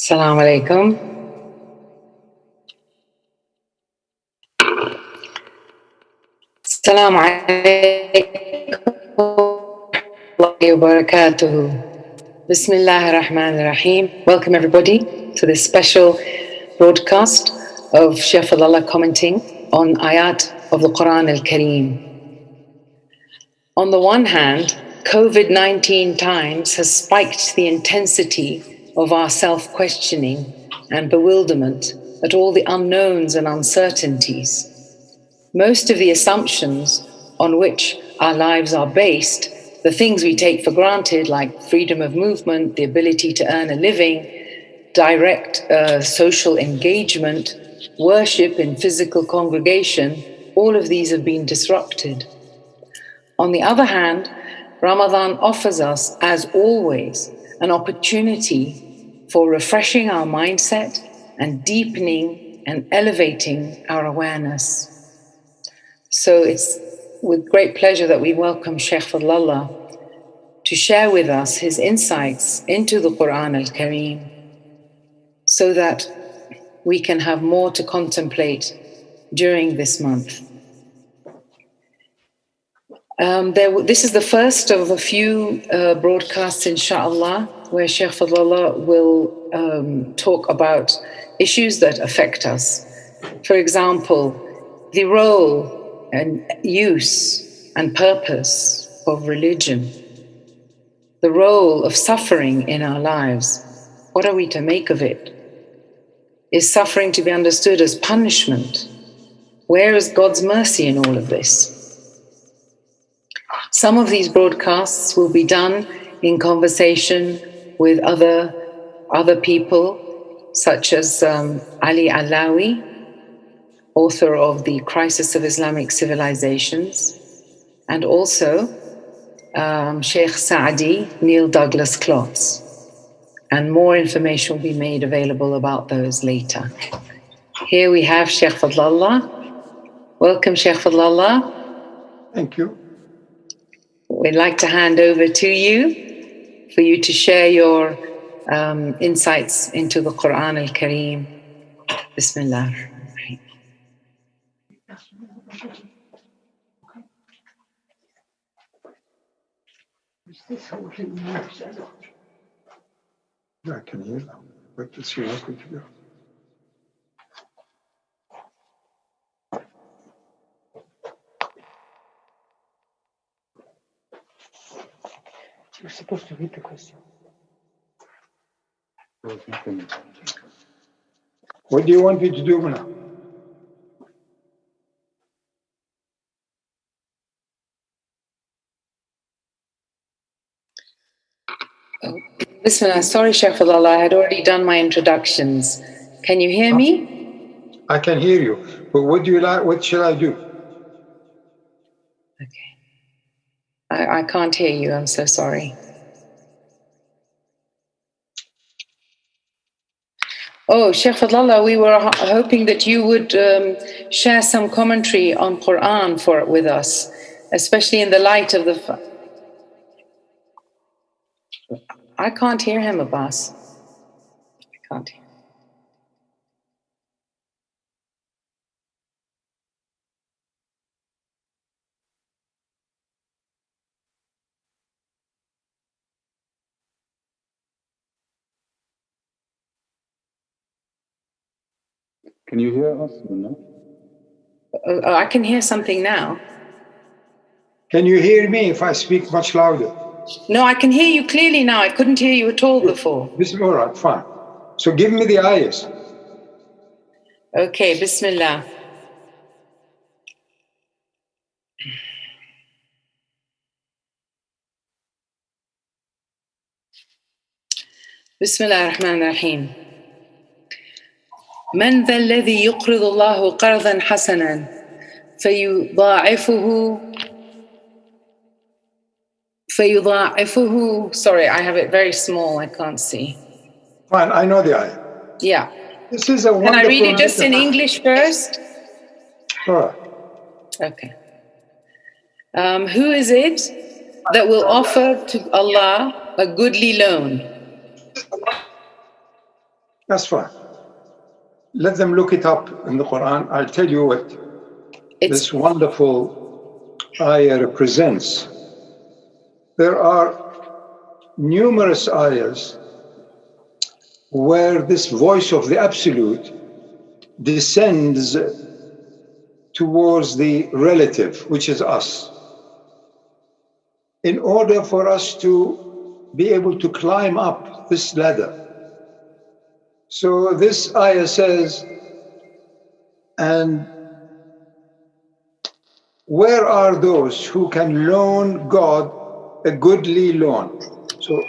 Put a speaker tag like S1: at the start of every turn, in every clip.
S1: Assalamu alaikum. Assalamu alaikum wa barakatuhu. Bismillah ar-Rahman ar-Rahim. Welcome everybody to this special broadcast of Shaykh Fadhlalla commenting on Ayaat of the Quran al-Kareem. On the one hand, COVID-19 times has spiked the intensity of our self-questioning and bewilderment at all the unknowns and uncertainties. Most of the assumptions on which our lives are based, the things we take for granted, like freedom of movement, the ability to earn a living, direct social engagement, worship in physical congregation, all of these have been disrupted. On the other hand, Ramadan offers us, as always, an opportunity for refreshing our mindset and deepening and elevating our awareness. So it's with great pleasure that we welcome Shaykh Fadhlalla to share with us his insights into the Quran al-Kareem so that we can have more to contemplate during this month. This is the first of a few broadcasts, inshallah, where Shaykh Fadhlalla will talk about issues that affect us. For example, the role and use and purpose of religion, the role of suffering in our lives. What are we to make of it? Is suffering to be understood as punishment? Where is God's mercy in all of this? Some of these broadcasts will be done in conversation with other people, such as Ali Alawi, author of The Crisis of Islamic Civilizations, and also Sheikh Saadi, Neil Douglas Klotz. And more information will be made available about those later. Here we have Shaykh Fadhlalla. Welcome, Shaykh Fadhlalla.
S2: Thank you.
S1: We'd like to hand over to you for you to share your insights into the Quran al-Kareem. Bismillah.
S2: Yeah, I can hear them. Wait to see how quick you go.
S3: You're supposed to read the question.
S2: What do you want me to do now?
S1: Oh, Bismillah. Sorry, Shaykh Fadhlalla, I had already done my introductions. Can you hear me?
S2: I can hear you, but what do you like? What shall I do?
S1: Okay. I can't hear you. I'm so sorry. Oh, Shaykh Fadhlalla, we were hoping that you would share some commentary on Quran with us, especially in the light of the... I can't hear him, Abbas. I can't hear.
S4: Can you hear us or no?
S1: I can hear something now.
S2: Can you hear me if I speak much louder?
S1: No, I can hear you clearly now. I couldn't hear you at all before.
S2: This is all right, fine. So give me the ayahs.
S1: Okay, Bismillah. Bismillah ar-Rahman ar-Rahim. من ذا الذي يقرض الله قرضا حسنا فيضاعفه. Sorry, I have it very small. I can't see.
S2: Fine, I know the ayah.
S1: Yeah.
S2: This is a wonderful...
S1: Can I read it just in English first?
S2: All right.
S1: Okay. Who is it that will offer to Allah a goodly loan?
S2: That's fine. Let them look it up in the Quran. I'll tell you what this wonderful ayah represents. There are numerous ayahs where this voice of the Absolute descends towards the relative, which is us, in order for us to be able to climb up this ladder. So this ayah says, and where are those who can loan God a goodly loan? So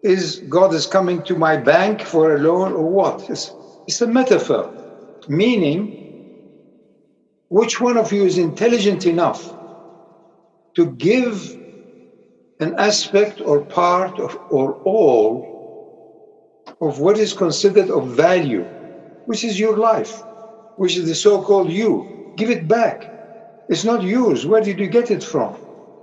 S2: is God is coming to my bank for a loan or what? It's a metaphor, meaning which one of you is intelligent enough to give an aspect or part of or all of what is considered of value, which is your life, which is the so-called you. Give it back. It's not yours. Where did you get it from?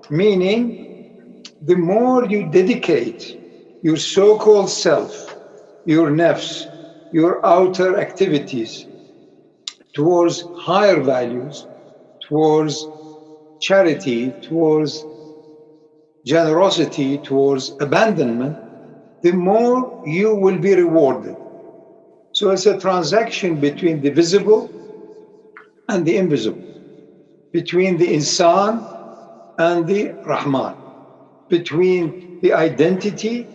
S2: Meaning, the more you dedicate your so-called self, your nafs, your outer activities towards higher values, towards charity, towards generosity, towards abandonment, the more you will be rewarded. So it's a transaction between the visible and the invisible, between the insan and the Rahman, between the identity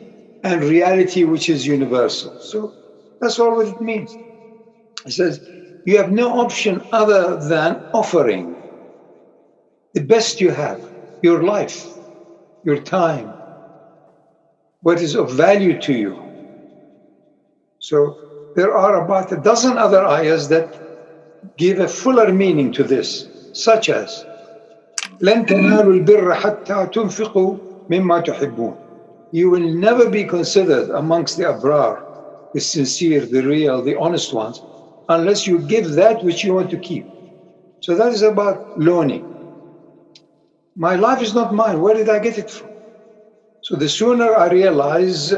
S2: and reality, which is universal. So that's all what it means. It says, you have no option other than offering the best you have, your life, your time, what is of value to you. So there are about a dozen other ayahs that give a fuller meaning to this, such as لن تنالوا البر حتى تنفقوا مما تحبون. You will never be considered amongst the abrar, the sincere, the real, the honest ones, unless you give that which you want to keep. So that is about loaning. My life is not mine. Where did I get it from? So the sooner I realize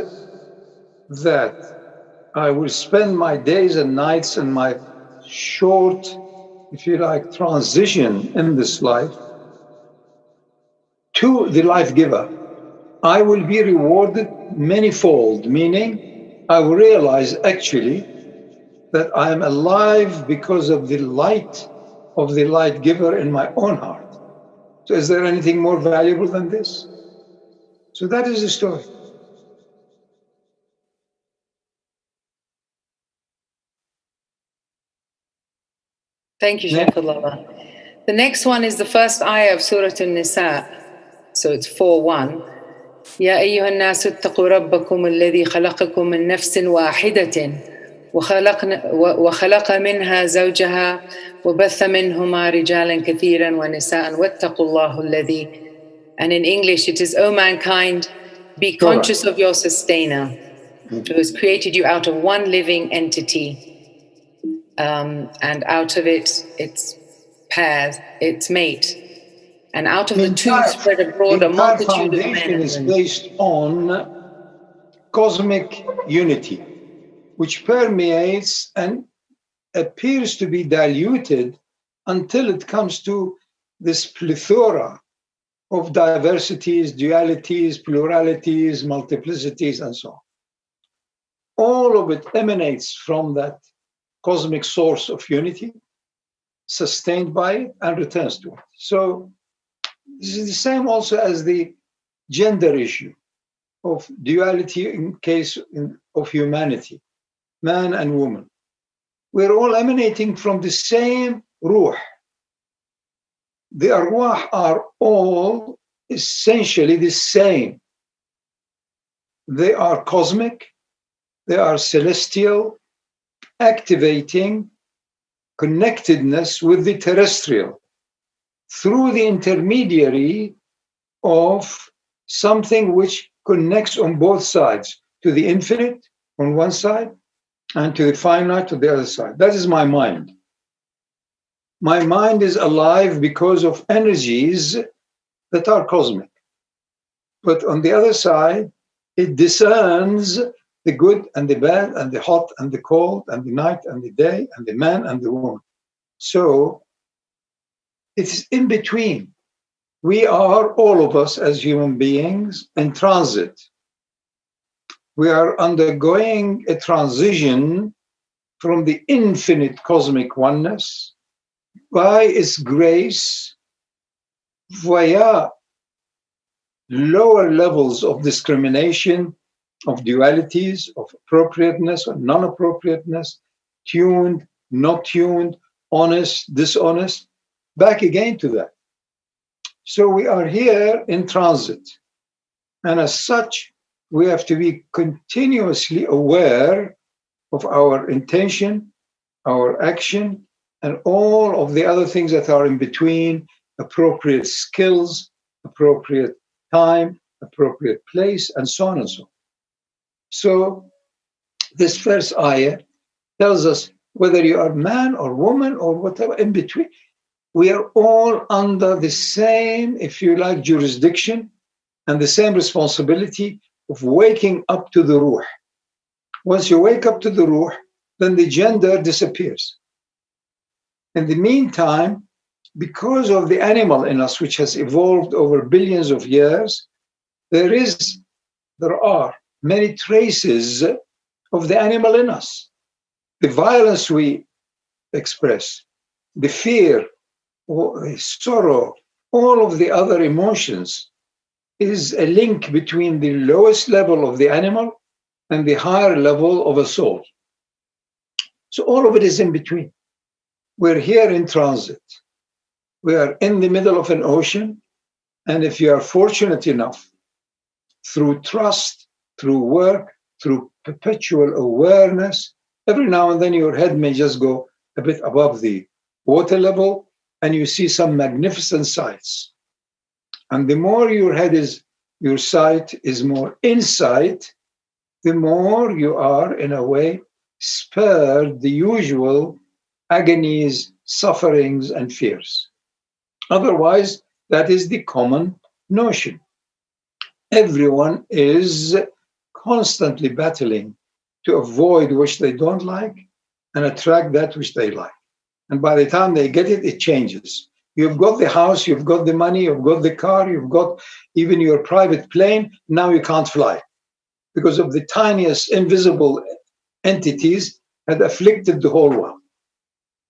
S2: that I will spend my days and nights and my short, if you like, transition in this life to the life giver, I will be rewarded manifold, meaning I will realize actually that I am alive because of the light of the light giver in my own heart. So is there anything more valuable than this? So that is the story.
S1: Thank you, Shaykh Fadhlalla. The next one is the first ayah of Surah An-Nisa. So it's 4:1. يا أيها الناس اتقوا ربكم الذي خلقكم من نفس واحدة وخلق منها زوجها وبث منهما رجالا كثيرا ونساء واتقوا الله الذي. And in English it is, O mankind, be conscious of your sustainer who has created you out of one living entity, and out of it its pairs, its mate. And out of the two spread abroad a multitude of men.
S2: The foundation is based on cosmic unity, which permeates and appears to be diluted until it comes to this plethora of diversities, dualities, pluralities, multiplicities, and so on. All of it emanates from that cosmic source of unity, sustained by it, and returns to it. So this is the same also as the gender issue of duality in case of humanity, man and woman. We're all emanating from the same ruh. The arwah are all essentially the same. They are cosmic, they are celestial, activating connectedness with the terrestrial through the intermediary of something which connects on both sides, to the infinite on one side and to the finite on the other side. That is my mind. My mind is alive because of energies that are cosmic. But on the other side, it discerns the good and the bad, and the hot and the cold, and the night and the day, and the man and the woman. So it's in between. We are, all of us as human beings, in transit. We are undergoing a transition from the infinite cosmic oneness by its grace via lower levels of discrimination, of dualities, of appropriateness or non-appropriateness, tuned, not tuned, honest, dishonest, back again to that. So we are here in transit. And as such, we have to be continuously aware of our intention, our action, and all of the other things that are in between, appropriate skills, appropriate time, appropriate place, and so on and so on. So this first ayah tells us whether you are man or woman or whatever in between, we are all under the same, if you like, jurisdiction and the same responsibility of waking up to the ruh. Once you wake up to the ruh, then the gender disappears. In the meantime, because of the animal in us, which has evolved over billions of years, there are many traces of the animal in us. The violence we express, the fear, or the sorrow, all of the other emotions is a link between the lowest level of the animal and the higher level of a soul. So all of it is in between. We're here in transit. We are in the middle of an ocean, and if you are fortunate enough, through trust, through work, through perpetual awareness, every now and then your head may just go a bit above the water level, and you see some magnificent sights. And the more your sight is more insight, the more you are, in a way, spared the usual agonies, sufferings, and fears. Otherwise, that is the common notion. Everyone is constantly battling to avoid which they don't like and attract that which they like. And by the time they get it, it changes. You've got the house, you've got the money, you've got the car, you've got even your private plane. Now you can't fly because of the tiniest invisible entities that afflicted the whole world.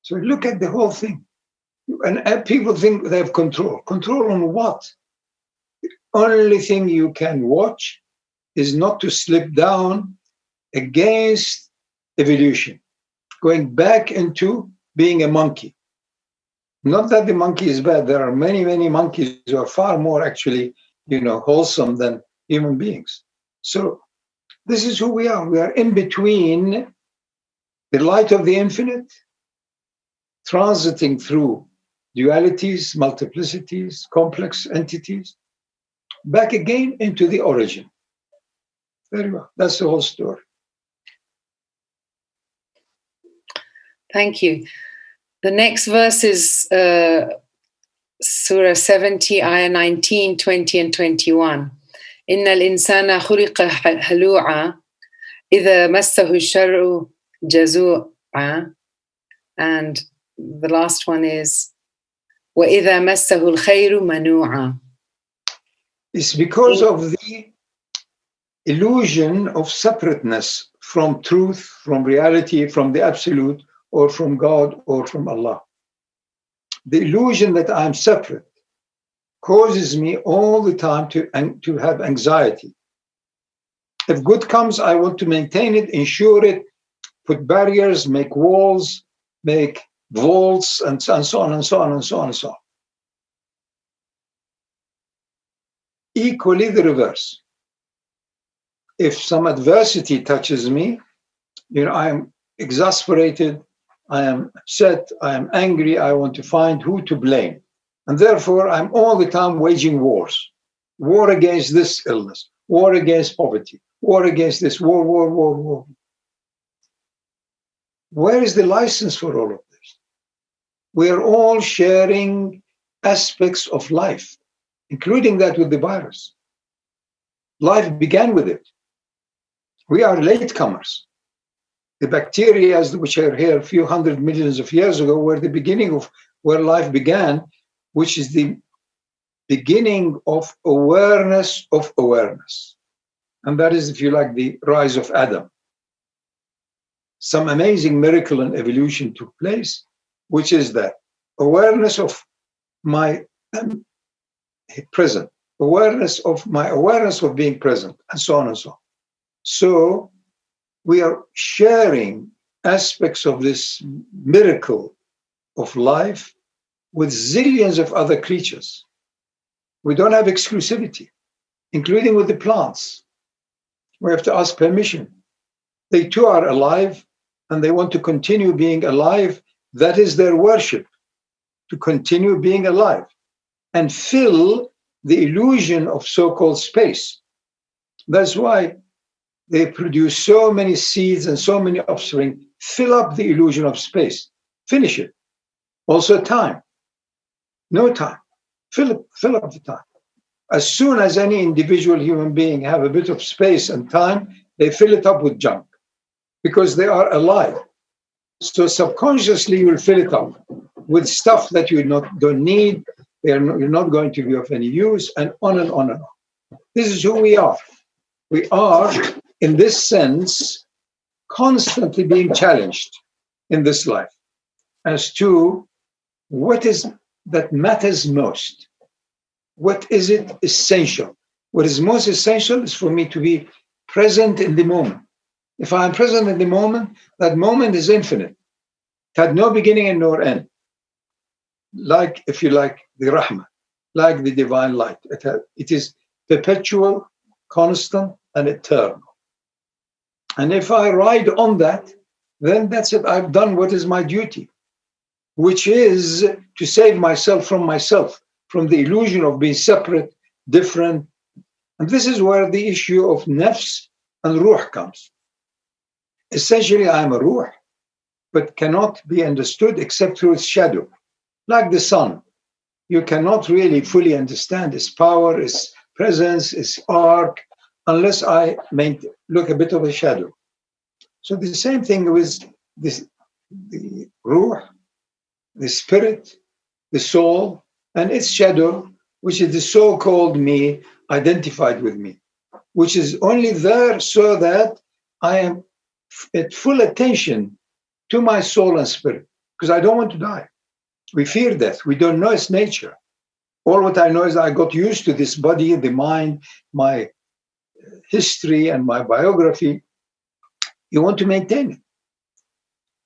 S2: So look at the whole thing. And people think they have control. Control on what? The only thing you can watch is not to slip down against evolution, going back into being a monkey. Not that the monkey is bad. There are many, many monkeys who are far more actually, wholesome than human beings. So this is who we are. We are in between the light of the infinite, transiting through dualities, multiplicities, complex entities, back again into the origin. Very well. That's the whole story.
S1: Thank you. The next verse is Surah 70, Ayah 19, 20, and 21. إِنَّ الْإِنسَانَ خُلِقَ هَلُوعًا إِذَا مَسَّهُ الشَّرُّ جَزُوعًا. And the last one is وَإِذَا مَسَّهُ الْخَيْرُ مَنُوعًا.
S2: It's because of the illusion of separateness from truth, from reality, from the absolute, or from God, or from Allah. The illusion that I'm separate causes me all the time to have anxiety. If good comes, I want to maintain it, ensure it, put barriers, make walls, make vaults, and so on and so on and so on and so on. Equally the reverse. If some adversity touches me, I am exasperated, I am upset, I am angry, I want to find who to blame. And therefore, I'm all the time waging wars. War against this illness, war against poverty, war against this, war. Where is the license for all of this? We are all sharing aspects of life, including that with the virus. Life began with it. We are latecomers. The bacteria, which are here a few hundred millions of years ago, were the beginning of where life began, which is the beginning of awareness of awareness. And that is, if you like, the rise of Adam. Some amazing miracle in evolution took place, which is that awareness of my present, awareness of being present, and so on and so on. So we are sharing aspects of this miracle of life with zillions of other creatures. We don't have exclusivity, including with the plants. We have to ask permission. They too are alive, and they want to continue being alive. That is their worship, to continue being alive and fill the illusion of so-called space. That's why they produce so many seeds and so many offspring. Fill up the illusion of space. Finish it. Also time. No time. Fill up the time. As soon as any individual human being have a bit of space and time, they fill it up with junk because they are alive. So subconsciously you will fill it up with stuff that you don't need, you're not going to be of any use, and on and on and on. This is who we are. We are, in this sense, constantly being challenged in this life as to what is that matters most. What is it essential? What is most essential is for me to be present in the moment. If I am present in the moment, that moment is infinite. It had no beginning and no end. Like, if you like, the Rahmah, like the divine light. It is perpetual, constant, and eternal. And if I ride on that, then that's it. I've done what is my duty, which is to save myself, from the illusion of being separate, different. And this is where the issue of nafs and ruh comes. Essentially, I am a ruh, but cannot be understood except through its shadow. Like the sun, you cannot really fully understand its power, its presence, its arc, unless I look a bit of a shadow. So the same thing with the ruh, the spirit, the soul, and its shadow, which is the so-called me, identified with me, which is only there so that I am at full attention to my soul and spirit, because I don't want to die. We fear death. We don't know its nature. All what I know is I got used to this body, the mind, my history, and my biography. You want to maintain it.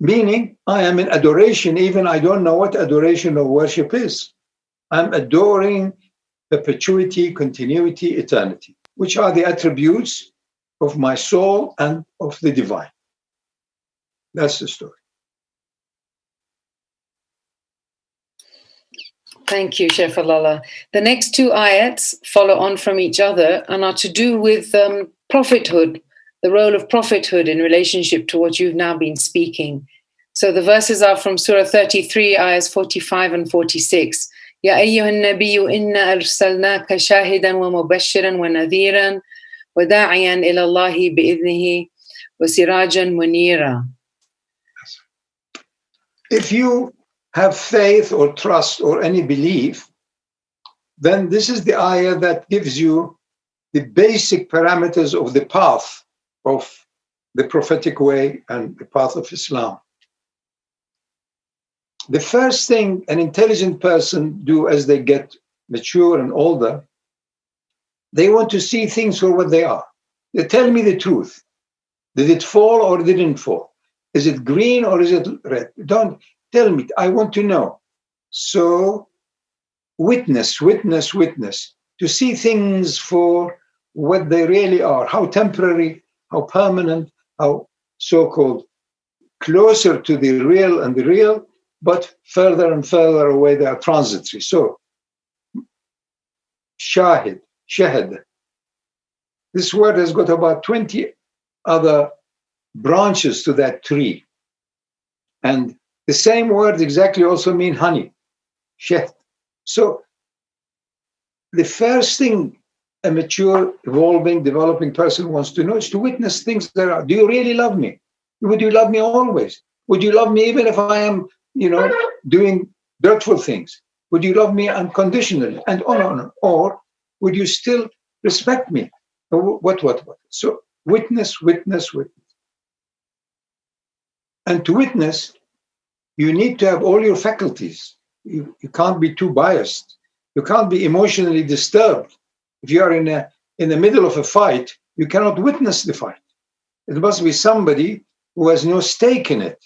S2: Meaning, I am in adoration, even I don't know what adoration or worship is. I'm adoring perpetuity, continuity, eternity, which are the attributes of my soul and of the divine. That's the story.
S1: Thank you, Shaykh Fadhlalla. The next two ayats follow on from each other and are to do with prophethood, the role of prophethood in relationship to what you've now been speaking. So the verses are from Surah 33, ayahs 45 and 46. يا أيها النبي إنا أرسلناك شاهدا ومبشرا ونذيرا وداعيا إلى الله بإذنه وسراجا منيرا.
S2: If you have faith or trust or any belief, then this is the ayah that gives you the basic parameters of the path of the prophetic way and the path of Islam. The first thing an intelligent person do as they get mature and older, they want to see things for what they are. They tell me the truth. Did it fall or didn't fall? Is it green or is it red? Don't tell me. I want to know. So witness, to see things for what they really are, how temporary, how permanent, how so-called closer to the real and the real, but further and further away they are transitory. So, shahid. This word has got about 20 other branches to that tree. And the same words exactly also mean honey, shahd. So, the first thing a mature, evolving, developing person wants to know is to witness things that are, do you really love me? Would you love me always? Would you love me even if I am, doing dreadful things? Would you love me unconditionally? And on and on. Or would you still respect me? What? So witness. And to witness, you need to have all your faculties. You can't be too biased. You can't be emotionally disturbed. If you are in the middle of a fight, you cannot witness the fight. It must be somebody who has no stake in it.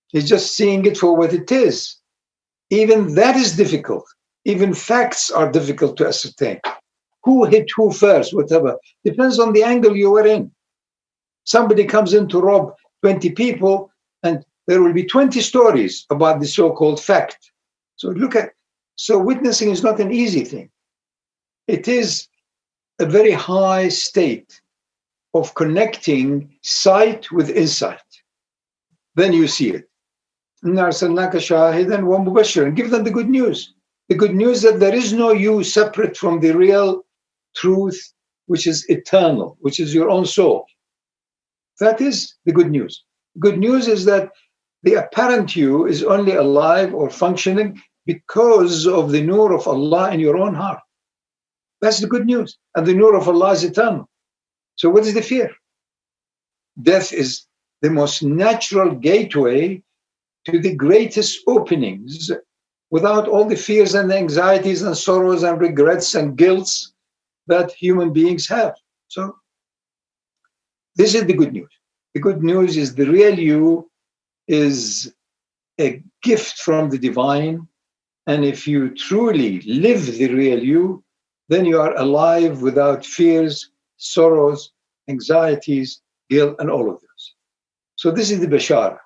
S2: He's just seeing it for what it is. Even that is difficult. Even facts are difficult to ascertain. Who hit who first, whatever. Depends on the angle you were in. Somebody comes in to rob 20 people, and there will be 20 stories about the so-called fact. So witnessing is not an easy thing. It is a very high state of connecting sight with insight. Then you see it. And give them the good news. The good news that there is no you separate from the real truth, which is eternal, which is your own soul. That is the good news. Good news is that the apparent you is only alive or functioning because of the nur of Allah in your own heart. That's the good news. And the nur of Allah is eternal. So what is the fear? Death is the most natural gateway to the greatest openings, without all the fears and anxieties and sorrows and regrets and guilts that human beings have. So this is the good news. The good news is the real you is a gift from the divine. And if you truly live the real you, then you are alive without fears, sorrows, anxieties, guilt, and all of those. So this is the Bashara.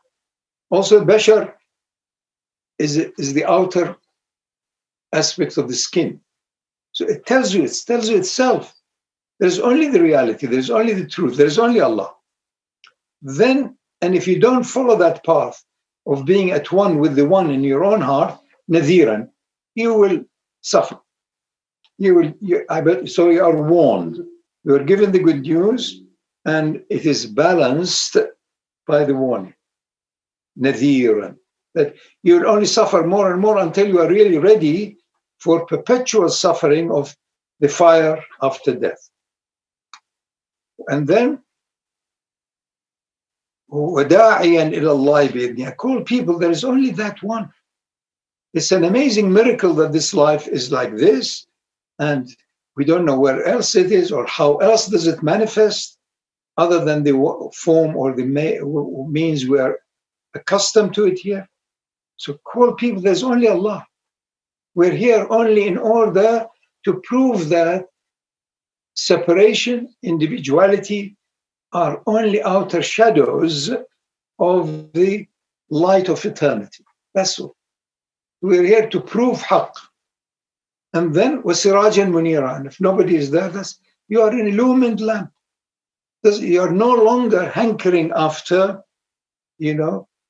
S2: Also, Bashar is the outer aspect of the skin. So it tells you itself. There's only the reality, there's only the truth, there's only Allah. Then, and if you don't follow that path of being at one with the one in your own heart, nadhiran, you will suffer. So you are warned. You are given the good news, and it is balanced by the warning. Nadhiran, that you will only suffer more and more until you are really ready for perpetual suffering of the fire after death. And then, وَدَاعِيًا إِلَى اللَّهِ بِإِذْنِهِ, call people, there is only that one. It's an amazing miracle that this life is like this, and we don't know where else it is or how else does it manifest other than the form or the means we are accustomed to it here. So call people, there's only Allah. We're here only in order to prove that separation, individuality are only outer shadows of the light of eternity. That's all. We're here to prove haqq. And then, وَسِرَاجًا مُنِيرًا, and if nobody is there, you are an illumined lamp. You are no longer hankering after,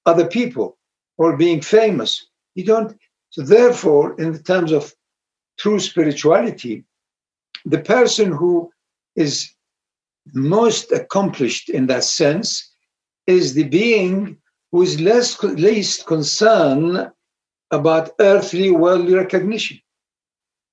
S2: other people or being famous. You don't. So therefore, in the terms of true spirituality, the person who is most accomplished in that sense is the being who is least concerned about earthly, worldly recognition.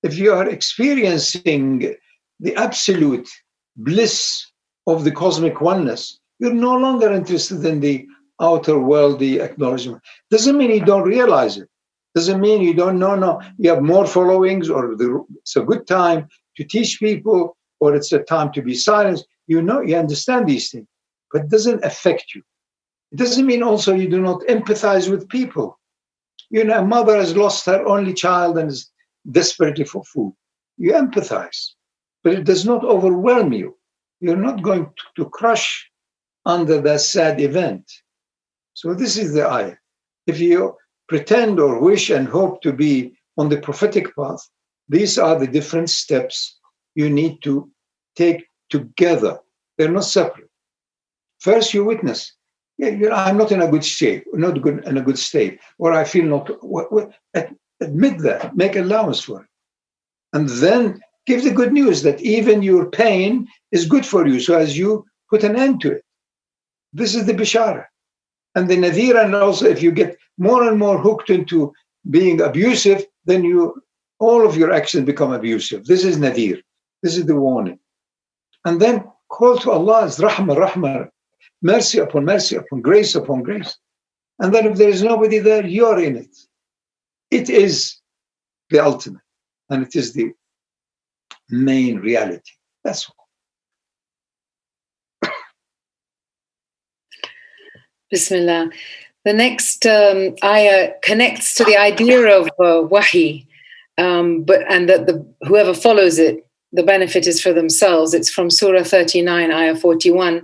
S2: If you are experiencing the absolute bliss of the cosmic oneness, you're no longer interested in the outer worldly acknowledgement. Doesn't mean you don't realize it. Doesn't mean you don't know. No, you have more followings, or it's a good time to teach people, or it's a time to be silenced. You understand these things, but it doesn't affect you. It doesn't mean also you do not empathize with people. A mother has lost her only child and is desperately for food. You empathize, but it does not overwhelm you. You're not going to crush under that sad event. So this is the ayah. If you pretend or wish and hope to be on the prophetic path, these are the different steps you need to take together. They're not separate. First, you witness. I'm not in a good shape, not good in a good state, or I feel not. Admit that, make allowance for it, and then Give the good news that even your pain is good for you, so as you put an end to it. This is the bishara. And the nadhir, and also if you get more and more hooked into being abusive, then all of your actions become abusive. This is nadhir. This is the warning. And then call to Allah as rahmah, rahmah, mercy upon grace upon grace. And then if there is nobody there, you're in it. It is the ultimate, and it is the main reality. That's all.
S1: Bismillah. The next ayah connects to the idea of wahi, and that whoever follows it, the benefit is for themselves. It's from Surah 39, ayah 41.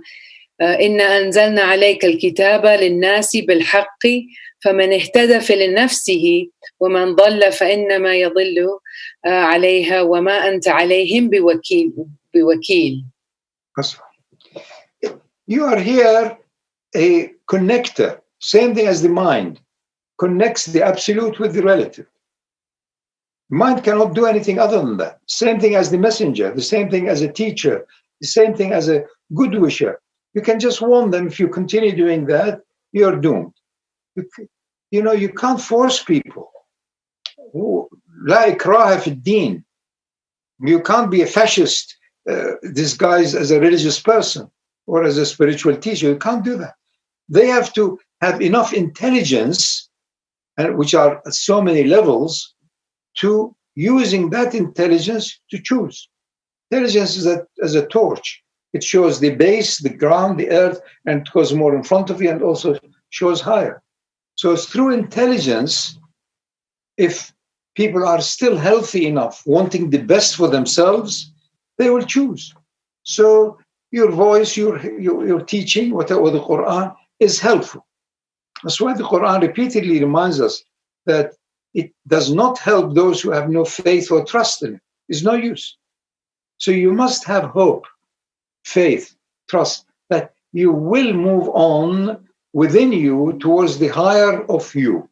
S1: إِنَّا أَنزَلْنَا عَلَيْكَ الْكِتَابَ لِلنَّاسِ بِالْحَقِّ فَمَنِ اهْتَدَى فَلِنَفْسِهِ وَمَنْ ضَلَّ فَإِنَّمَا يَضِلُّ عَلَيْهَا وَمَا أَنْتَ عَلَيْهِمْ بِوَكِيلٍ.
S2: You are here a connector, same thing as the mind connects the absolute with the relative. Mind cannot do anything other than that. Same thing as the messenger, the same thing as a teacher, the same thing as a good wisher. You can just warn them. If you continue doing that, you're doomed. You can't force people. La ikraha fi din. You can't be a fascist disguised as a religious person or as a spiritual teacher. You can't do that. They have to have enough intelligence, which are at so many levels, to using that intelligence to choose. Intelligence is as a torch. It shows the base, the ground, the earth, and it goes more in front of you and also shows higher. So it's through intelligence, if people are still healthy enough, wanting the best for themselves, they will choose. So your voice, your teaching, whatever the Quran, is helpful. That's why the Quran repeatedly reminds us that it does not help those who have no faith or trust in it. It's no use. So you must have hope, faith, trust, that you will move on within you towards the higher of you,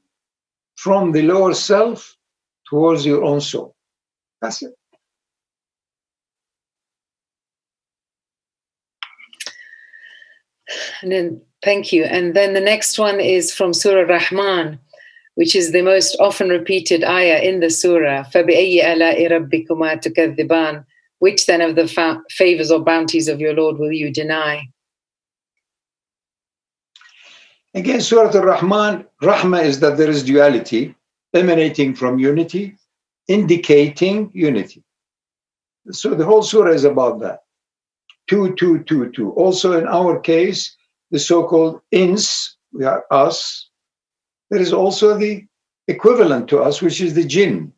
S2: from the lower self towards your own soul. That's it.
S1: And then, thank you. And then the next one is from Surah Rahman, which is the most often repeated ayah in the surah. فَبِأَيِّ آلَاءِ رَبِّكُمَا تُكَذِّبَانِ. Which then of the favors or bounties of your Lord will you deny?
S2: Again, Surah Al-Rahman, Rahmah is that there is duality emanating from unity, indicating unity. So the whole surah is about that. 2, 2, 2, 2. Also in our case, the so-called ins, we are us. There is also the equivalent to us, which is the jinn.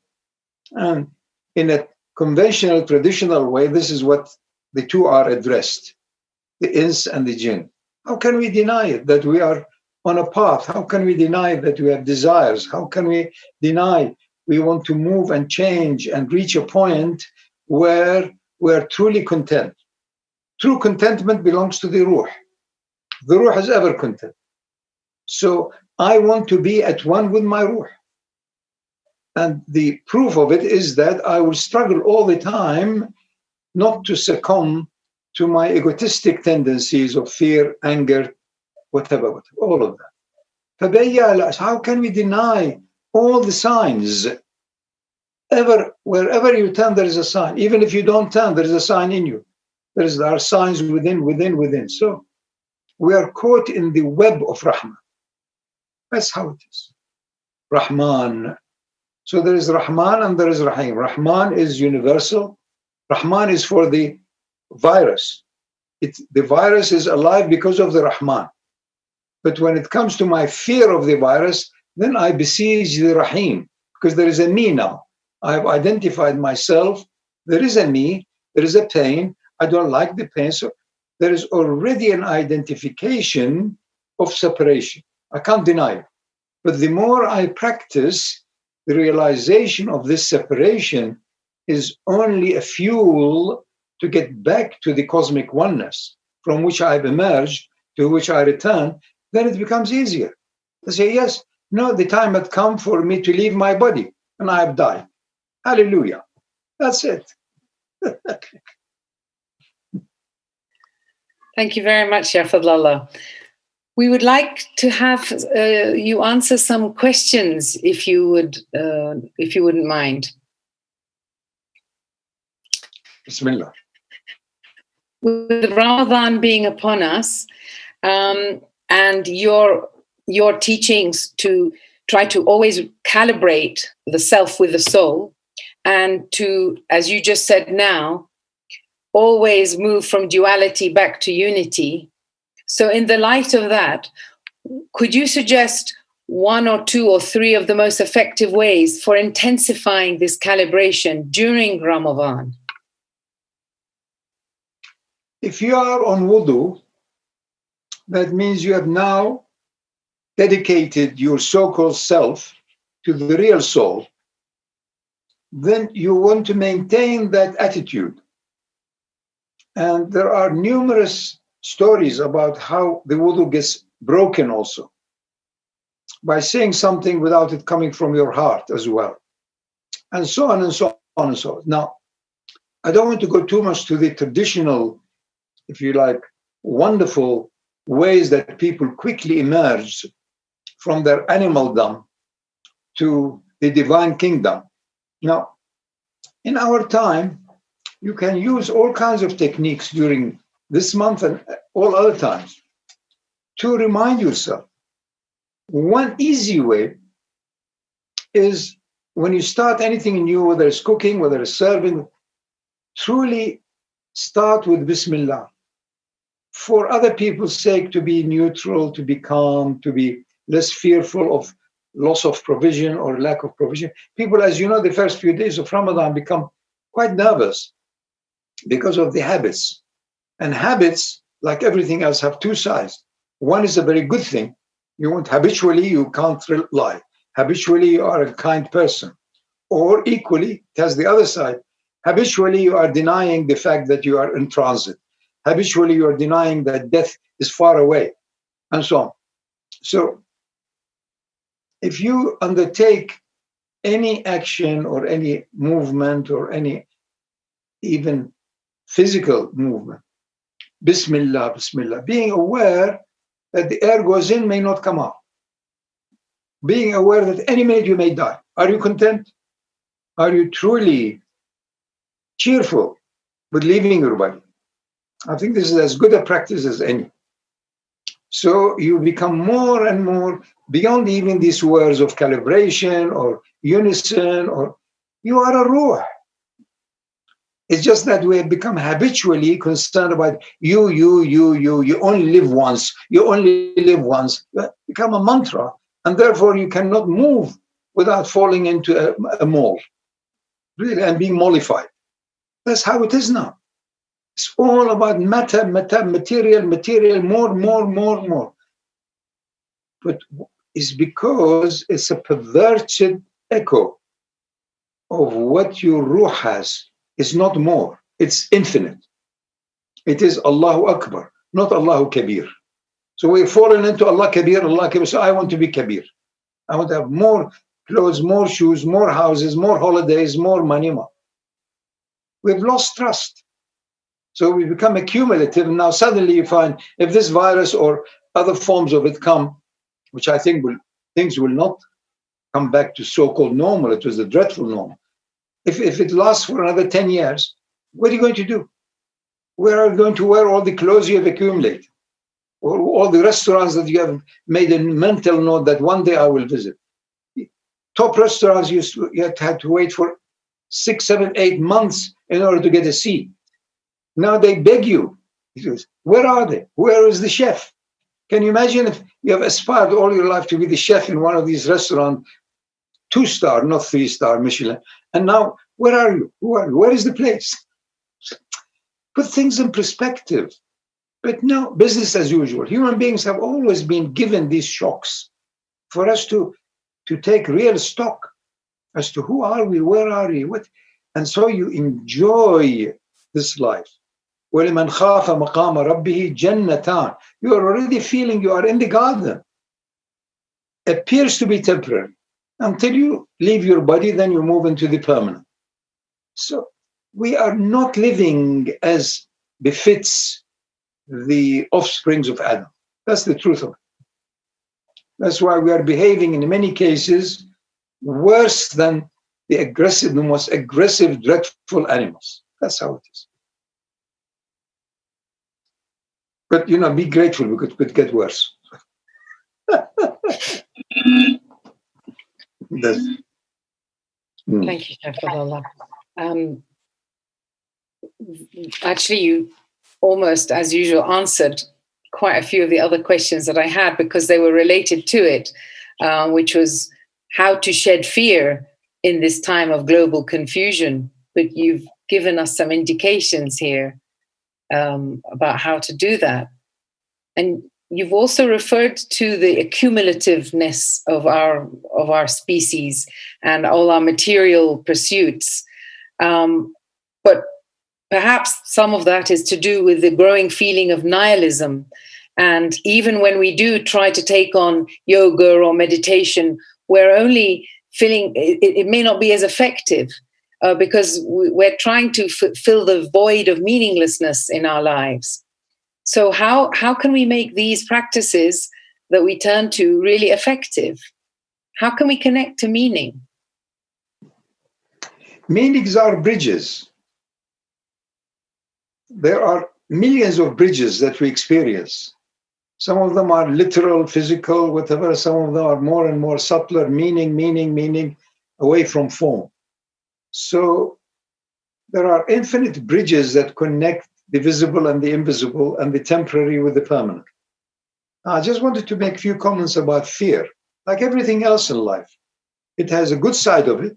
S2: And in a conventional, traditional way, this is what the two are addressed, the ins and the jinn. How can we deny it, that we are on a path? How can we deny that we have desires? How can we deny we want to move and change and reach a point where we're truly content? True contentment belongs to the ruh. The ruh is ever content. So I want to be at one with my ruh. And the proof of it is that I will struggle all the time not to succumb to my egotistic tendencies of fear, anger, whatever, all of that. How can we deny all the signs? Wherever you turn, there is a sign. Even if you don't turn, there is a sign in you. There are signs within. So we are caught in the web of Rahman. That's how it is. Rahman. So there is Rahman and there is Rahim. Rahman is universal. Rahman is for the virus. The virus is alive because of the Rahman. But when it comes to my fear of the virus, then I besiege the Rahim, because there is a me now. I have identified myself. There is a me. There is a pain. I don't like the pain. So there is already an identification of separation. I can't deny it. But the more I practice, the realization of this separation is only a fuel to get back to the cosmic oneness from which I've emerged, to which I return. Then it becomes easier. I say, yes, no, the time had come for me to leave my body, and I have died. Hallelujah. That's it.
S1: Thank you very much, Shaykh Fadhlalla. We would like to have you answer some questions, if you wouldn't mind.
S2: Bismillah.
S1: With Ramadan being upon us, and your teachings to try to always calibrate the self with the soul, and to, as you just said now, always move from duality back to unity. So in the light of that, could you suggest one or two or three of the most effective ways for intensifying this calibration during Ramadan?
S2: If you are on wudu, that means you have now dedicated your so-called self to the real soul. Then you want to maintain that attitude. And there are numerous stories about how the wudu gets broken also, by saying something without it coming from your heart as well, and so on and so on and so on. Now, I don't want to go too much to the traditional, if you like, wonderful ways that people quickly emerge from their animaldom to the divine kingdom. Now, in our time, you can use all kinds of techniques during this month and all other times to remind yourself. One easy way is when you start anything new, whether it's cooking, whether it's serving, truly start with Bismillah. For other people's sake, to be neutral, to be calm, to be less fearful of loss of provision or lack of provision. People, as you know, the first few days of Ramadan become quite nervous because of the habits. And habits, like everything else, have two sides. One is a very good thing. You want habitually, you can't lie. Habitually, you are a kind person. Or equally, it has the other side. Habitually, you are denying the fact that you are in transit. Habitually, you are denying that death is far away, and so on. So, if you undertake any action or any movement or any even physical movement, Bismillah, Bismillah, being aware that the air goes in, may not come out. Being aware that any minute you may die. Are you content? Are you truly cheerful with leaving your body? I think this is as good a practice as any. So you become more and more beyond even these words of calibration or unison, or you are a ruh. It's just that we have become habitually concerned about you only live once, you only live once. You become a mantra, and therefore you cannot move without falling into a mole, really, and being mollified. That's how it is now. It's all about matter, material, more. But it's because it's a perverted echo of what your ruh has. It's not more, it's infinite. It is Allahu Akbar, not Allahu Kabir. So we've fallen into Allah Kabir, so I want to be Kabir. I want to have more clothes, more shoes, more houses, more holidays, more money. We've lost trust. So we become accumulative, and now suddenly you find if this virus or other forms of it come, which I think things will not come back to so-called normal. It was a dreadful normal. If it lasts for another 10 years, what are you going to do? Where are you going to wear all the clothes you have accumulated? Or all the restaurants that you have made a mental note that one day I will visit? Top restaurants, you had to wait for 6, 7, 8 months in order to get a seat. Now they beg you. Where are they? Where is the chef? Can you imagine if you have aspired all your life to be the chef in one of these restaurants, 2-star, not 3-star Michelin, and now where are you? Who are you? Where is the place? Put things in perspective. But no, business as usual. Human beings have always been given these shocks for us to take real stock as to who are we, where are we, what, and so you enjoy this life. وَلِمَنْ خَافَ مَقَامَ رَبِّهِ جَنَّتَانِ. You are already feeling you are in the garden. Appears to be temporary. Until you leave your body, then you move into the permanent. So we are not living as befits the offsprings of Adam. That's the truth of it. That's why we are behaving in many cases worse than the most aggressive, dreadful animals. That's how it is. But, be grateful because it could get worse.
S1: Thank you, Shaykh Fadhlalla. Actually, you almost, as usual, answered quite a few of the other questions that I had because they were related to it, which was how to shed fear in this time of global confusion. But you've given us some indications here about how to do that. And you've also referred to the accumulativeness of our species and all our material pursuits. But perhaps some of that is to do with the growing feeling of nihilism. And even when we do try to take on yoga or meditation, we're only feeling it may not be as effective because we're trying to fill the void of meaninglessness in our lives. So how can we make these practices that we turn to really effective? How can we connect to meaning?
S2: Meanings are bridges. There are millions of bridges that we experience. Some of them are literal, physical, whatever. Some of them are more and more subtler, meaning, away from form. So there are infinite bridges that connect the visible and the invisible and the temporary with the permanent. I just wanted to make a few comments about fear. Like everything else in life, it has a good side of it.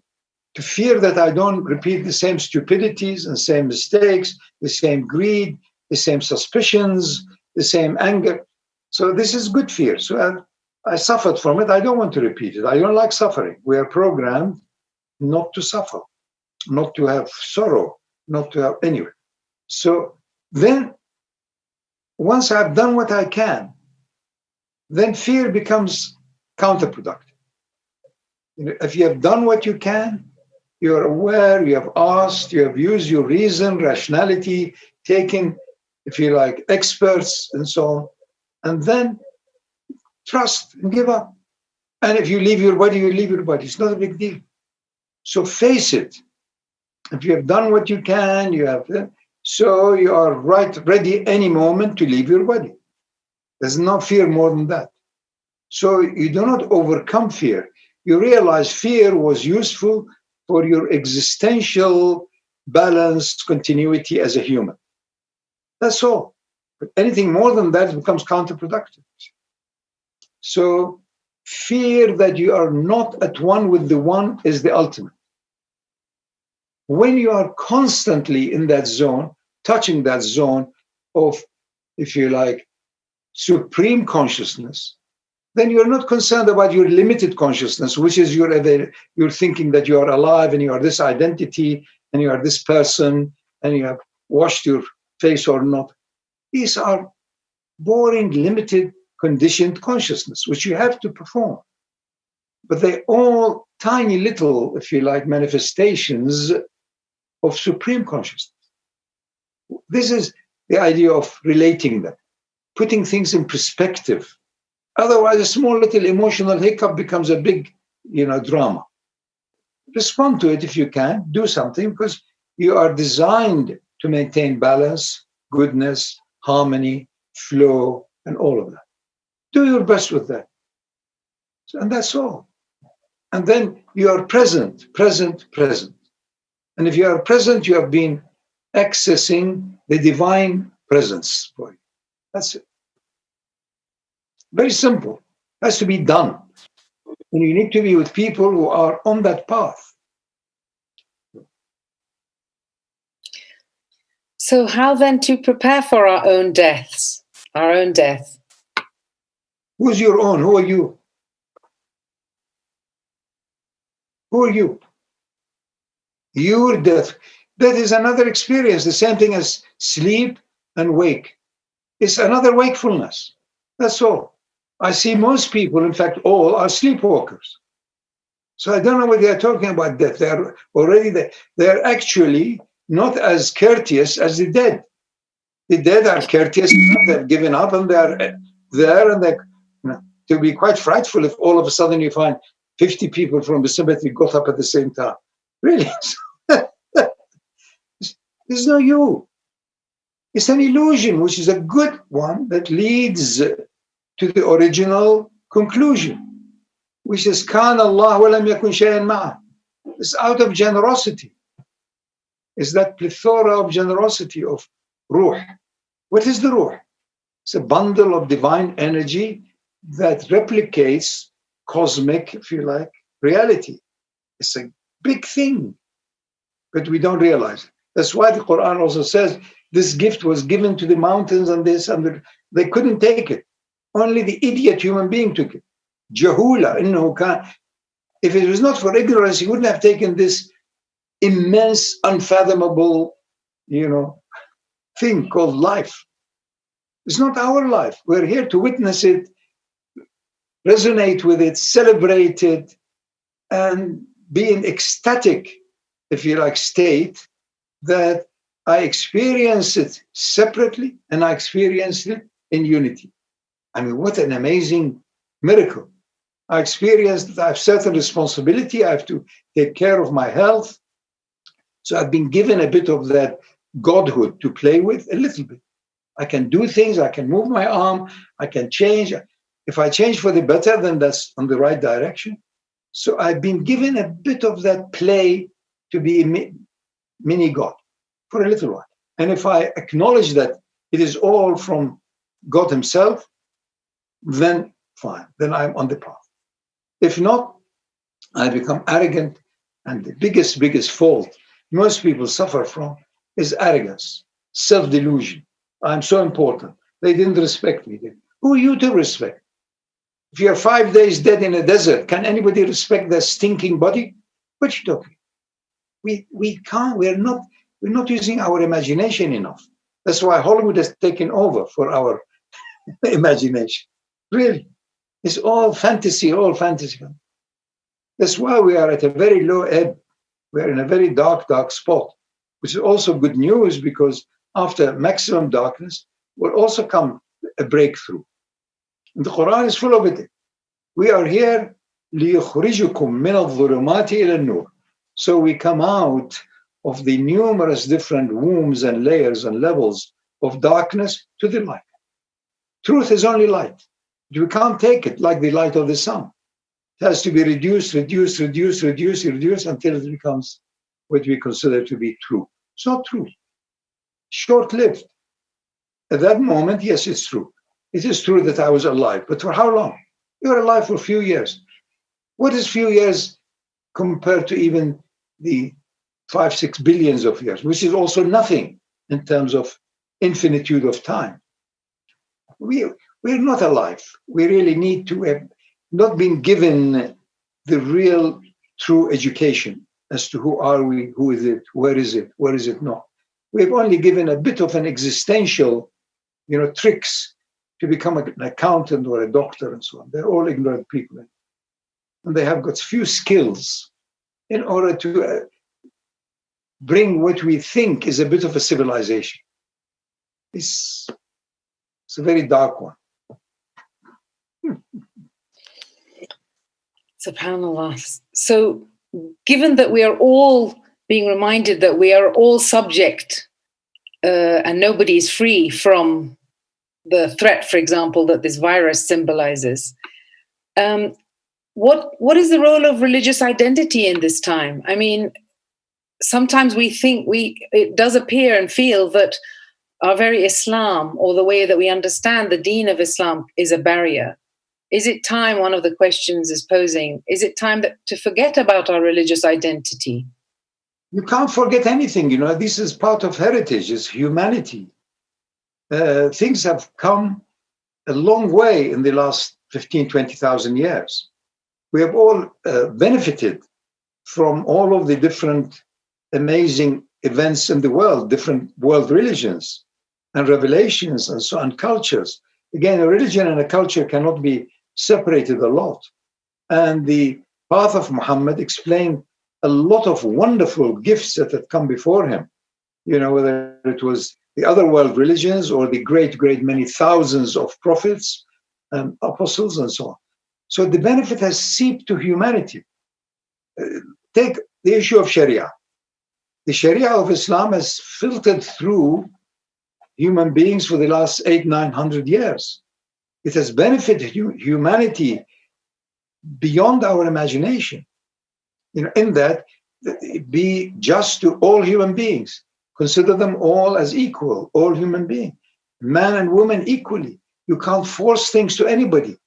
S2: To fear that I don't repeat the same stupidities and same mistakes, the same greed, the same suspicions, the same anger. So this is good fear. So I suffered from it. I don't want to repeat it. I don't like suffering. We are programmed not to suffer, not to have sorrow, not to have anyway. So then once I've done what I can, then fear becomes counterproductive. If you have done what you can, you're aware, you have asked, you have used your reason, rationality, taken, if you like, experts and so on, and then trust and give up. And if you leave your body, you leave your body. It's not a big deal. So face it. If you have done what you can, so you are ready any moment to leave your body. There's no fear more than that. So you do not overcome fear. You realize fear was useful for your existential balance, continuity as a human. That's all. But anything more than that becomes counterproductive. So fear that you are not at one with the one is the ultimate. When you are constantly in that zone, touching that zone of, if you like, supreme consciousness, then you're not concerned about your limited consciousness, which is you're thinking that you are alive and you are this identity and you are this person and you have washed your face or not. These are boring, limited, conditioned consciousness, which you have to perform. But they're all tiny little, if you like, manifestations of supreme consciousness. This is the idea of relating them, putting things in perspective. Otherwise, a small little emotional hiccup becomes a big, drama. Respond to it if you can, do something, because you are designed to maintain balance, goodness, harmony, flow, and all of that. Do your best with that. And that's all. And then you are present. And if you are present, you have been accessing the divine presence for you. That's it. Very simple. Has to be done. And you need to be with people who are on that path.
S1: So how then to prepare for our own death?
S2: Who's your own? Who are you? Who are you? Your death. That is another experience, the same thing as sleep and wake. It's another wakefulness. That's all. I see most people, in fact, all are sleepwalkers. So I don't know what they're talking about death. They're already there. They're actually not as courteous as the dead. The dead are courteous enough, they've given up and they're there, and they're, to be quite frightful if all of a sudden you find 50 people from the cemetery got up at the same time. Really? There's no you. It's an illusion, which is a good one that leads to the original conclusion, which is كان الله ولم يكن شيئا معه. It's out of generosity. It's that plethora of generosity of ruh. What is the ruh? It's a bundle of divine energy that replicates cosmic, if you like, reality. It's a big thing, but we don't realize it. That's why the Quran also says this gift was given to the mountains and this and that. They couldn't take it. Only the idiot human being took it. Jahula, if it was not for ignorance, he wouldn't have taken this immense, unfathomable, thing called life. It's not our life. We're here to witness it, resonate with it, celebrate it, and be in ecstatic, if you like, state that I experience it separately and I experience it in unity. I mean, what an amazing miracle. I experienced that I have certain responsibility. I have to take care of my health. So I've been given a bit of that godhood to play with, a little bit. I can do things, I can move my arm, I can change. If I change for the better, then that's on the right direction. So I've been given a bit of that play to be a mini God for a little while. And if I acknowledge that it is all from God himself, then fine, then I'm on the path. If not, I become arrogant, and the biggest fault most people suffer from is arrogance, self-delusion. I'm so important. They didn't respect me. Who are you to respect? If you're 5 days dead in a desert, can anybody respect their stinking body? What you talking? We can't. We're not using our imagination enough. That's why Hollywood has taken over for our imagination. Really, it's all fantasy, all fantasy. That's why we are at a very low ebb. We are in a very dark spot, which is also good news, because after maximum darkness will also come a breakthrough. And the Quran is full of it. We are here لِيُخْرِجُكُم مِّنَ الظُّلُمَاتِ إِلَى النُّورِ. So we come out of the numerous different wombs and layers and levels of darkness to the light. Truth is only light. We can't take it like the light of the sun. It has to be reduced until it becomes what we consider to be true. It's not true. Short-lived. At that moment, yes, it's true. It is true that I was alive, but for how long? You were alive for a few years. What is few years compared to even the 5-6 billions of years, which is also nothing in terms of infinitude of time? We're not alive. We really need to have not been given the real, true education as to who are we, who is it, where is it not. We've only given a bit of an existential, tricks to become an accountant or a doctor and so on. They're all ignorant people. And they have got few skills in order to bring what we think is a bit of a civilization. It's a very dark one.
S1: SubhanAllah. So given that we are all being reminded that we are all subject and nobody is free from the threat, for example, that this virus symbolizes, what is the role of religious identity in this time? I mean, sometimes we think it does appear and feel that our very Islam, or the way that we understand the deen of Islam, is a barrier. Is it time, one of the questions is posing, is it time to forget about our religious identity?
S2: You can't forget anything, this is part of heritage, it's humanity. Things have come a long way in the last 15, 20,000 years. We have all benefited from all of the different amazing events in the world, different world religions and revelations and so on, cultures. Again, a religion and a culture cannot be separated a lot. And the path of Muhammad explained a lot of wonderful gifts that had come before him. whether it was the other world religions or the great, great many thousands of prophets and apostles and so on. So the benefit has seeped to humanity. Take the issue of Sharia. The Sharia of Islam has filtered through human beings for the last 800-900 years. It has benefited humanity beyond our imagination. In that, be just to all human beings. Consider them all as equal, all human beings. Man and woman equally. You can't force things to anybody.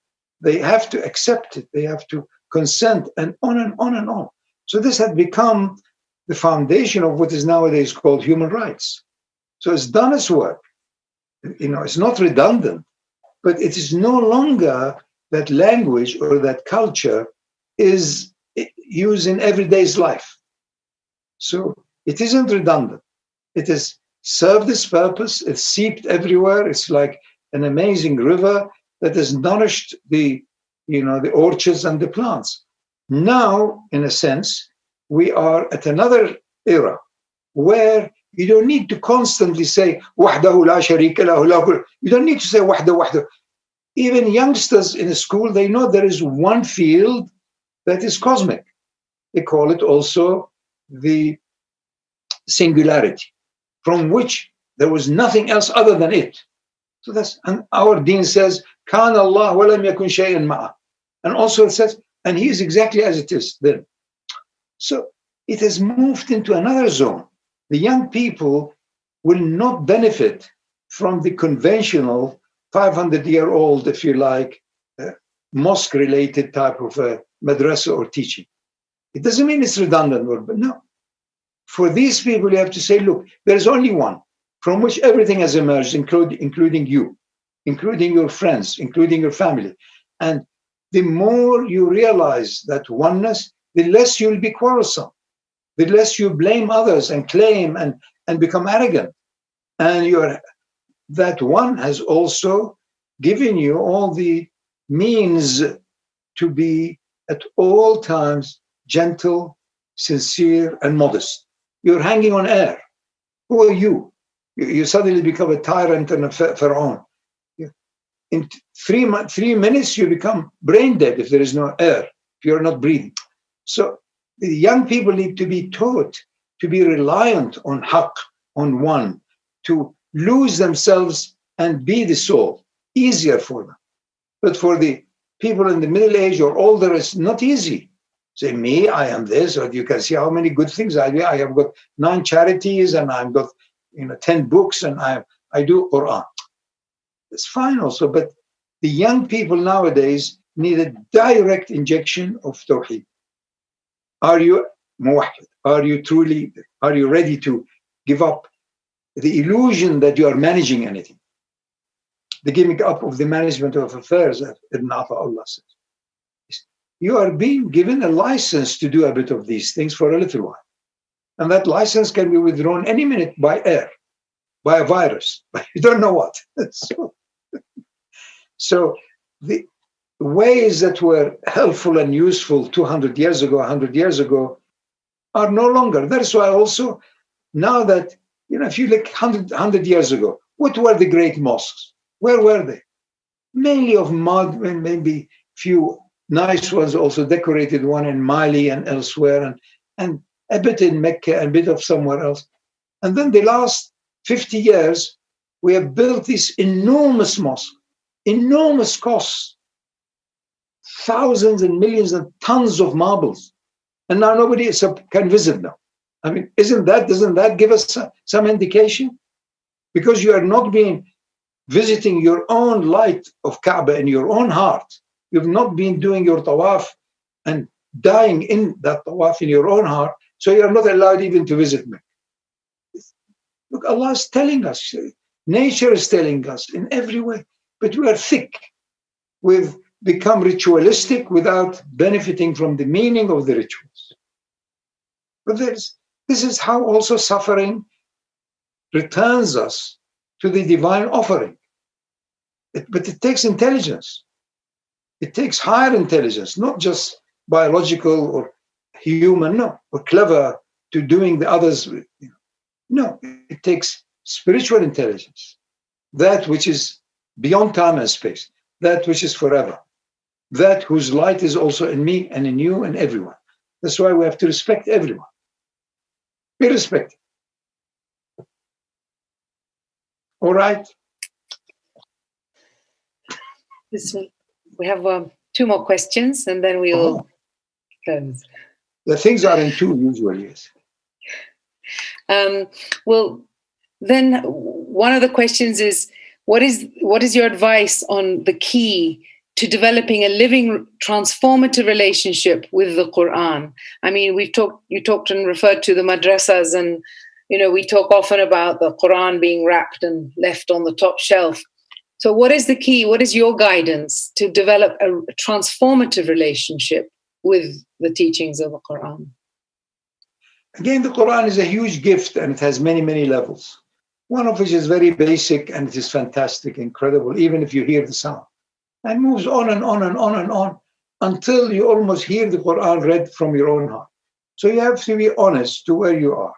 S2: They have to accept it. They have to consent, and on and on and on. So this had become the foundation of what is nowadays called human rights. So it's done its work. It's not redundant, but it is no longer that language or that culture is used in everyday's life. So it isn't redundant. It has served its purpose. It's seeped everywhere. It's like an amazing river that has nourished the orchards and the plants. Now, in a sense, we are at another era where you don't need to constantly say وحده لا شريك له. You don't need to say وحده. Even youngsters in a school, they know there is one field that is cosmic. They call it also the singularity, from which there was nothing else other than it. So and our deen says, كان الله ولم يكن شيئا معه. And also it says, and he is exactly as it is then. So it has moved into another zone. The young people will not benefit from the conventional 500-year-old, if you like, mosque-related type of madrasa or teaching. It doesn't mean it's redundant, but no. For these people, you have to say, look, there's only one from which everything has emerged, including you, including your friends, including your family. And the more you realize that oneness, the less you'll be quarrelsome, the less you blame others and claim and become arrogant. And that one has also given you all the means to be at all times gentle, sincere, and modest. You're hanging on air. Who are you? You suddenly become a tyrant and a pharaoh. In 3 minutes, you become brain dead if there is no air, if you're not breathing. So the young people need to be taught to be reliant on haqq, on one, to lose themselves and be the soul. Easier for them. But for the people in the middle age or older, it's not easy. Say, me, I am this, or you can see how many good things I do. I have got 9 charities and I've got 10 books and I do Quran. It's fine also, but the young people nowadays need a direct injection of Tawheed. Are you muwahhid? Are you ready to give up the illusion that you are managing anything? The giving up of the management of affairs, as Ibn Allah says. You are being given a license to do a bit of these things for a little while. And that license can be withdrawn any minute by air, by a virus, but you don't know what. So the ways that were helpful and useful 200 years ago, 100 years ago, are no longer. That's why also, now that, if you look 100 years ago, what were the great mosques? Where were they? Mainly of mud, and maybe few nice ones, also decorated one in Mali and elsewhere, and a bit in Mecca and a bit of somewhere else. And then the last 50 years, we have built this enormous mosque, enormous costs, thousands and millions of tons of marbles. And now nobody can visit now. I mean, doesn't that give us some indication? Because you are not visiting your own light of Kaaba in your own heart. You've not been doing your tawaf and dying in that tawaf in your own heart, so you're not allowed even to visit me. Look, Allah is telling us, nature is telling us in every way, but we are thick. We've become ritualistic without benefiting from the meaning of the rituals. But this is how also suffering returns us to the divine offering. But it takes intelligence. It takes higher intelligence, not just biological or human, no, or clever to doing the others. No, it takes spiritual intelligence, that which is beyond time and space, that which is forever, that whose light is also in me and in you and everyone. That's why we have to respect everyone. Be respected. All right?
S1: We have 2 more questions and then we'll close.
S2: The things are in 2 usually, yes.
S1: Well, then one of the questions is, what is your advice on the key to developing a living, transformative relationship with the Quran? I mean, you talked and referred to the madrasas, and we talk often about the Quran being wrapped and left on the top shelf. So what is the key? What is your guidance to develop a transformative relationship with the teachings of the Quran?
S2: Again, the Quran is a huge gift and it has many, many levels. One of which is very basic and it is fantastic, incredible, even if you hear the sound. And moves on and on and on and on until you almost hear the Quran read from your own heart. So you have to be honest to where you are.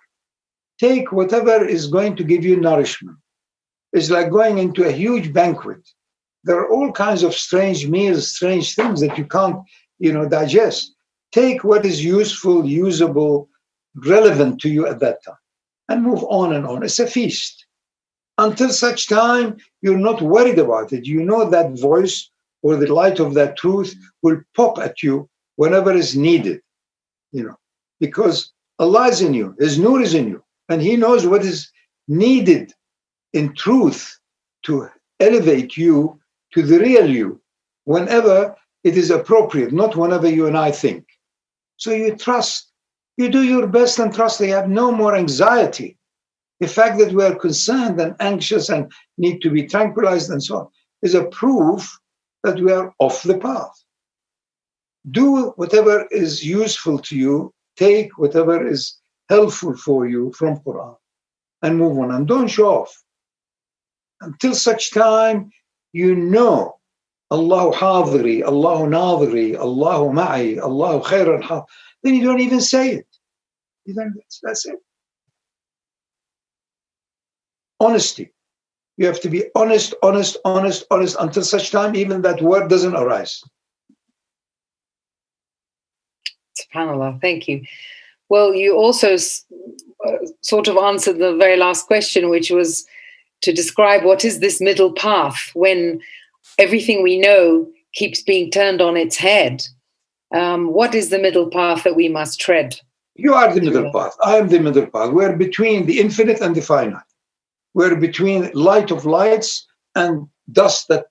S2: Take whatever is going to give you nourishment. It's like going into a huge banquet. There are all kinds of strange meals, strange things that you can't, digest. Take what is useful, usable, relevant to you at that time, and move on and on. It's a feast. Until such time, you're not worried about it. You know that voice or the light of that truth will pop at you whenever is needed, because Allah is in you, His nur is in you, and He knows what is needed in truth to elevate you to the real you whenever it is appropriate, not whenever you and I think. So you trust, you do your best and trust. They have no more anxiety. The fact that we are concerned and anxious and need to be tranquilized and so on is a proof that we are off the path. Do whatever is useful to you, take whatever is helpful for you from Quran and move on, and don't show off. Until such time, Allahu hadiri, Allahu nadiri, Allahu ma'i, Allahu khairan ha. Then you don't even say it. That's it. Honesty. You have to be honest until such time even that word doesn't arise.
S1: SubhanAllah, thank you. Well, you also sort of answered the very last question, which was to describe what is this middle path when everything we know keeps being turned on its head. What is the middle path that we must tread?
S2: You are the middle path. I am the middle path. We're between the infinite and the finite. We're between light of lights and dust that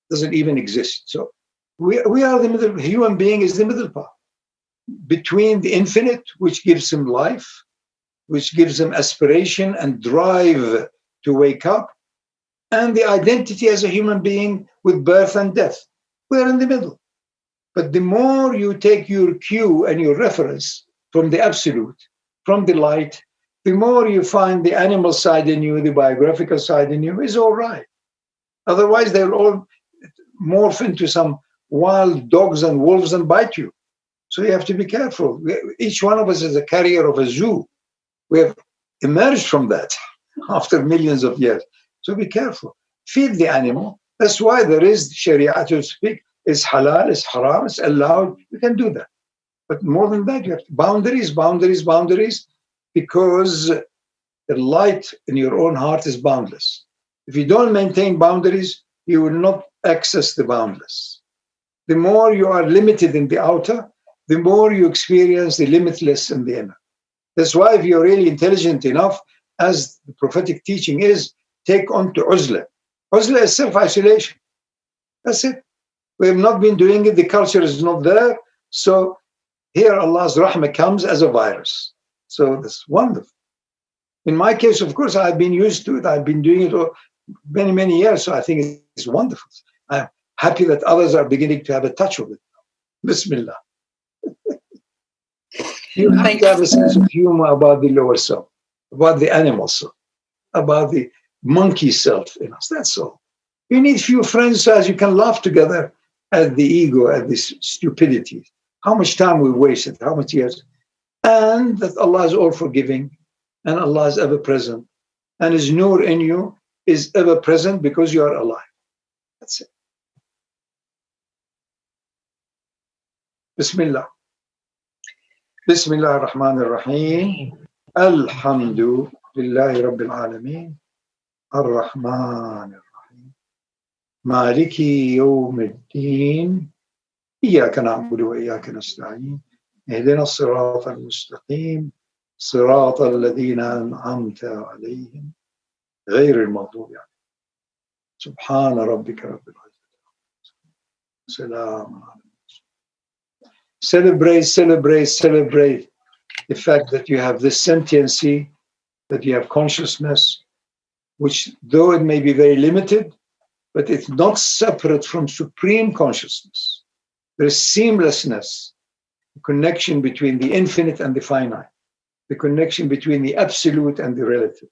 S2: doesn't even exist. So we are the middle. Human being is the middle path between the infinite, which gives him life, which gives him aspiration and drive to wake up, and the identity as a human being with birth and death. We're in the middle. But the more you take your cue and your reference from the absolute, from the light, the more you find the animal side in you, the biographical side in you is all right. Otherwise, they'll all morph into some wild dogs and wolves and bite you. So you have to be careful. Each one of us is a carrier of a zoo. We have emerged from that after millions of years. So be careful. Feed the animal. That's why there is Sharia to speak. It's halal, it's haram, it's allowed. You can do that. But more than that, you have boundaries, because the light in your own heart is boundless. If you don't maintain boundaries, you will not access the boundless. The more you are limited in the outer, the more you experience the limitless in the inner. That's why if you're really intelligent enough, as the prophetic teaching is, take on to uzla. Uzla is self-isolation. That's it. We have not been doing it. The culture is not there. So here Allah's rahmah comes as a virus. So that's wonderful. In my case, of course, I've been used to it. I've been doing it for many, many years. So I think it's wonderful. I'm happy that others are beginning to have a touch of it. Bismillah. You have to have a sense of humor about the lower self, about the animal self, about the monkey self in us. That's all. You need few friends so as you can laugh together at the ego, at this stupidity. How much time we wasted, how much years. And that Allah is all forgiving and Allah is ever present. And His nur in you is ever present because you are alive. That's it. Bismillah. Bismillah ar-Rahman ar-Rahim. Alhamdu lillahi Rabbil Alameen. Ar-Rahman ar-Rahim. Maliki yawmiddin. إياك نعبد وإياك نستعين اهدنا الصراط المستقيم صراط الذين أنعمت عليهم غير المغضوب عليهم سبحان ربك رب العزة سلام على المرسلين. Celebrate the fact that you have this sentiency, that you have consciousness, which though it may be very limited, but it's not separate from supreme consciousness. There is seamlessness, the connection between the infinite and the finite, the connection between the absolute and the relative,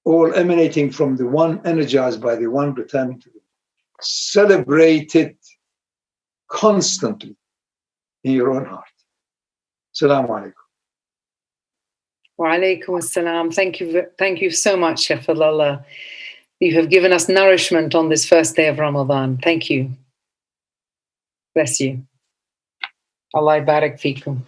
S2: all emanating from the one, energized by the one, returning to the one. Celebrate it constantly in your own heart. Assalamu alaikum.
S1: Wa alaikum assalam. Thank you so much, Shaykh Fadhlalla. You have given us nourishment on this first day of Ramadan. Thank you. Bless you. Allah barak fikum.